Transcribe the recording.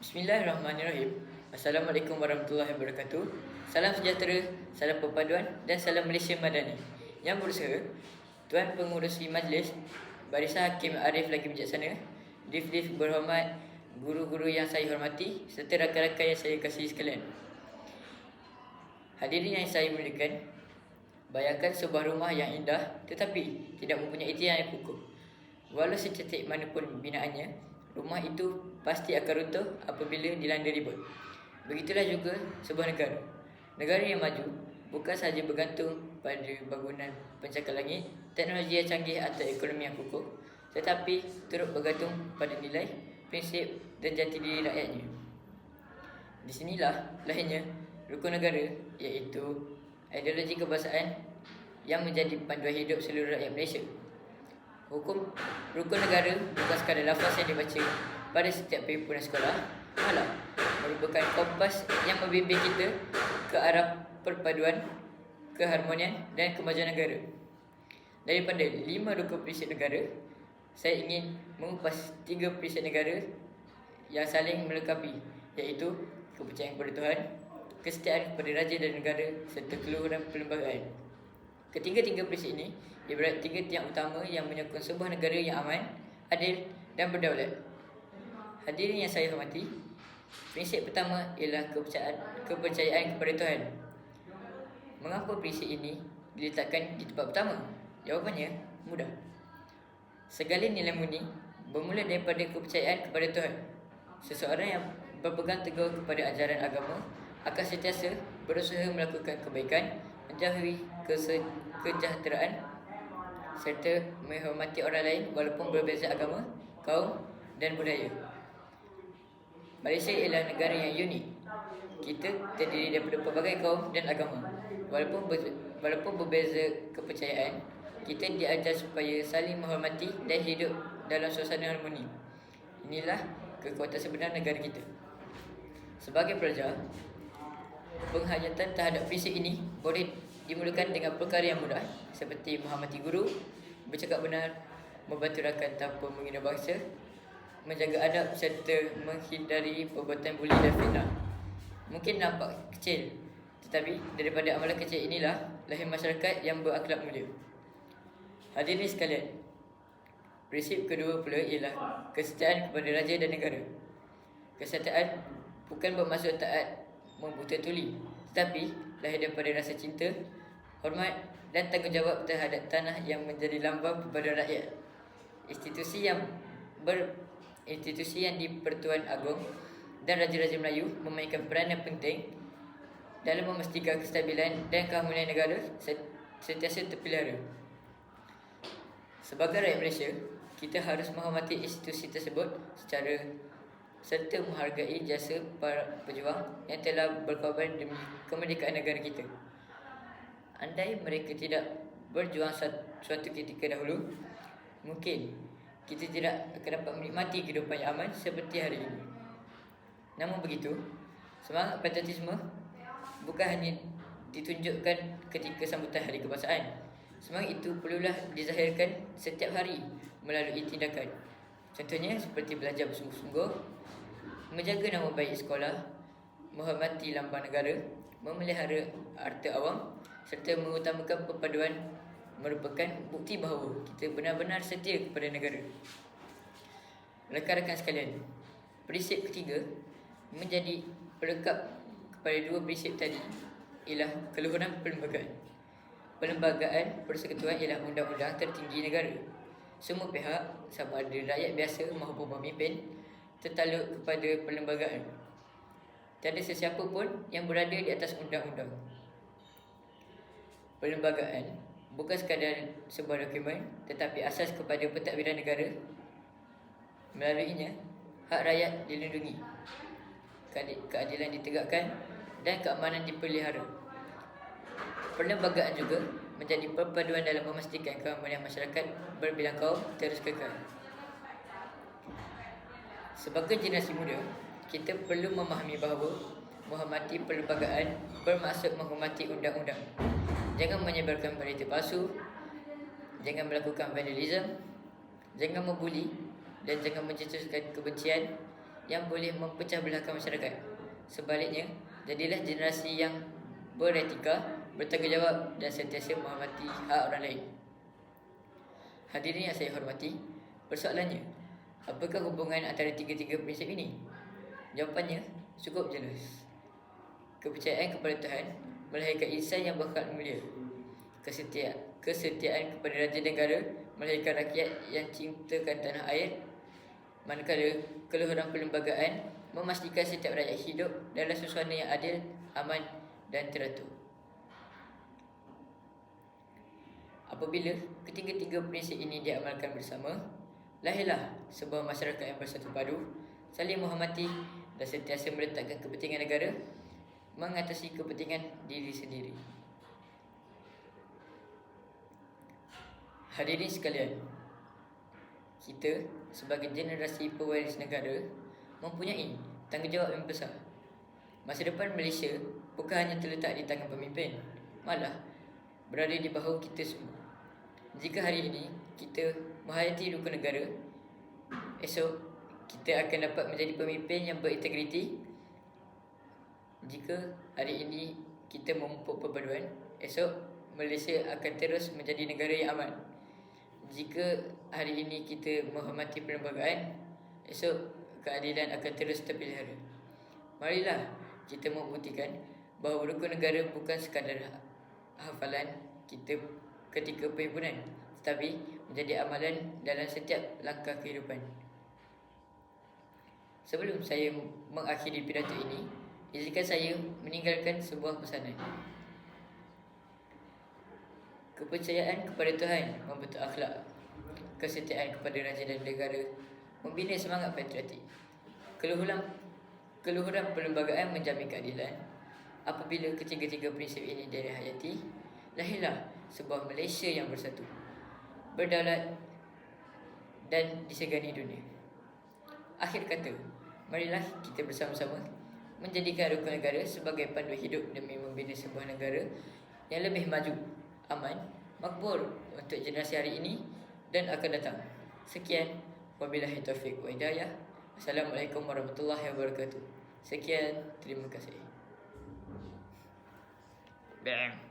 Bismillahirrahmanirrahim. Assalamualaikum warahmatullahi wabarakatuh. Salam sejahtera, salam perpaduan dan salam Malaysia Madani. Yang berusaha, Tuan Pengerusi Majlis, Barisan Hakim Arif lagi bijaksana, Div-Div berhormat, guru-guru yang saya hormati serta rakan-rakan yang saya kasihi sekalian. Hadirin yang saya muliakan, bayangkan sebuah rumah yang indah tetapi tidak mempunyai tiang yang kukuh. Walau secantik manapun binaannya, rumah itu pasti akan runtuh apabila dilanda ribut. Begitulah juga sebuah negara. Negara yang maju bukan sahaja bergantung pada bangunan pencakar langit, teknologi yang canggih atau ekonomi yang kukuh, tetapi turut bergantung pada nilai, prinsip dan jati diri rakyatnya. Di sinilah lahirnya rukun negara, iaitu ideologi kebangsaan yang menjadi panduan hidup seluruh rakyat Malaysia. Rukun negara bukan sekadar lafaz yang dibaca pada setiap perhimpunan sekolah, malah merupakan kompas yang membimbing kita ke arah perpaduan, keharmonian dan kemajuan negara. Daripada 5 rukun prinsip negara, saya ingin mengupas 3 prinsip negara yang saling melengkapi, iaitu kepercayaan kepada Tuhan, kesetiaan kepada raja dan negara serta keluhuran perlembagaan. Ketiga-tiga prinsip ini ibarat 3 tiang utama yang menyokong sebuah negara yang aman, adil dan berdaulat. Hadirin yang saya hormati, prinsip pertama ialah kepercayaan kepada Tuhan. Mengapa prinsip ini diletakkan di tempat pertama? Jawapannya mudah. Segala nilai murni bermula daripada kepercayaan kepada Tuhan. Seseorang yang berpegang teguh kepada ajaran agama akan sentiasa berusaha melakukan kebaikan, menjauhi kesejahteraan serta menghormati orang lain walaupun berbeza agama, kaum dan budaya. Malaysia ialah negara yang unik. Kita terdiri daripada pelbagai kaum dan agama. Walaupun berbeza kepercayaan, kita diajar supaya saling menghormati dan hidup dalam suasana harmoni. Inilah kekuatan sebenar negara kita. Sebagai pelajar, penghayatan terhadap prinsip ini boleh dimulakan dengan perkara yang mudah seperti menghormati guru, bercakap benar, membantu rakan tanpa menghina bangsa, menjaga adab serta menghindari perbuatan buli dan fitnah. Mungkin nampak kecil, tetapi daripada amalan kecil inilah lahir masyarakat yang berakhlak mulia. Hadirin sekalian, prinsip kedua pula ialah kesetiaan kepada raja dan negara. Kesetiaan bukan bermaksud taat membuta tuli, tetapi lahir daripada rasa cinta, hormat dan tanggungjawab terhadap tanah yang menjadi lambang kepada rakyat. Institusi yang di-Pertuan Agong dan Raja-Raja Melayu memainkan peranan penting dalam memastikan kestabilan dan keharmonian negara sentiasa terpelihara. Sebagai rakyat Malaysia, kita harus menghormati institusi tersebut serta menghargai jasa para pejuang yang telah berkorban demi kemerdekaan negara kita. Andai mereka tidak berjuang suatu ketika dahulu, mungkin kita tidak akan dapat menikmati kehidupan yang aman seperti hari ini. Namun begitu, semangat patriotisme bukan hanya ditunjukkan ketika sambutan Hari Kebangsaan. Semangat itu perlulah dizahirkan setiap hari melalui tindakan. Contohnya seperti belajar bersungguh-sungguh, menjaga nama baik sekolah, menghormati lambang negara, memelihara harta awam serta mengutamakan perpaduan merupakan bukti bahawa kita benar-benar setia kepada negara. Rakan-rakan sekalian, prinsip ketiga menjadi pelengkap kepada 2 prinsip tadi ialah keluhuran perlembagaan. Perlembagaan persekutuan ialah undang-undang tertinggi negara. Semua pihak, sama ada rakyat biasa maupun pemimpin, tertakluk kepada perlembagaan. Tiada sesiapa pun yang berada di atas undang-undang. Perlembagaan bukan sekadar sebuah dokumen, tetapi asas kepada pentadbiran negara. Melaluinya, hak rakyat dilindungi, keadilan ditegakkan dan keamanan dipelihara. Perlembagaan juga menjadi perpaduan dalam memastikan keharmonian masyarakat berbilang kaum terus kekal. Sebagai generasi muda, kita perlu memahami bahawa menghormati perlembagaan bermaksud menghormati undang-undang. Jangan menyebarkan berita palsu, jangan melakukan vandalisme, jangan membuli dan jangan mencetuskan kebencian yang boleh memecah belahkan masyarakat. Sebaliknya, jadilah generasi yang beretika, bertanggungjawab dan sentiasa menghormati hak orang lain. Hadirin yang saya hormati, persoalannya, apakah hubungan antara tiga-tiga prinsip ini? Jawapannya cukup jelas. Kepercayaan kepada Tuhan melahirkan insan yang berakhlak mulia. Kesetiaan kepada raja negara melahirkan rakyat yang cintakan tanah air. Manakala keluhuran perlembagaan memastikan setiap rakyat hidup dalam suasana yang adil, aman dan teratur. Apabila ketiga-tiga prinsip ini diamalkan bersama, lahirlah sebuah masyarakat yang bersatu padu, saling menghormati dan sentiasa meletakkan kepentingan negara mengatasi kepentingan diri sendiri. Hadirin sekalian, kita sebagai generasi pewaris negara mempunyai tanggungjawab yang besar. Masa depan Malaysia bukan hanya terletak di tangan pemimpin, malah berada di bahu kita semua. Jika hari ini kita menghayati rukun negara, esok kita akan dapat menjadi pemimpin yang berintegriti. Jika hari ini kita memupuk perpaduan, esok Malaysia akan terus menjadi negara yang aman. Jika hari ini kita menghormati perlembagaan, esok keadilan akan terus terpelihara. Marilah kita membuktikan bahawa rukun negara bukan sekadar hafalan kita ketika perhimpunan, tetapi menjadi amalan dalam setiap langkah kehidupan. Sebelum saya mengakhiri pidato ini, izinkan saya meninggalkan sebuah pesanan. Kepercayaan kepada Tuhan membentuk akhlak. Kesetiaan kepada raja dan negara membina semangat patriotik. Keluhuran perlembagaan menjamin keadilan. Apabila ketiga-tiga prinsip ini dirayati, lahirlah sebuah Malaysia yang bersatu, berdaulat dan disegani dunia. Akhir kata, marilah kita bersama-sama menjadikan rukun negara sebagai pandu hidup demi membina sebuah negara yang lebih maju, aman, makbul untuk generasi hari ini dan akan datang. Sekian, wabillahi taufiq wa hidayah. Assalamualaikum warahmatullahi wabarakatuh. Sekian, terima kasih. Bang.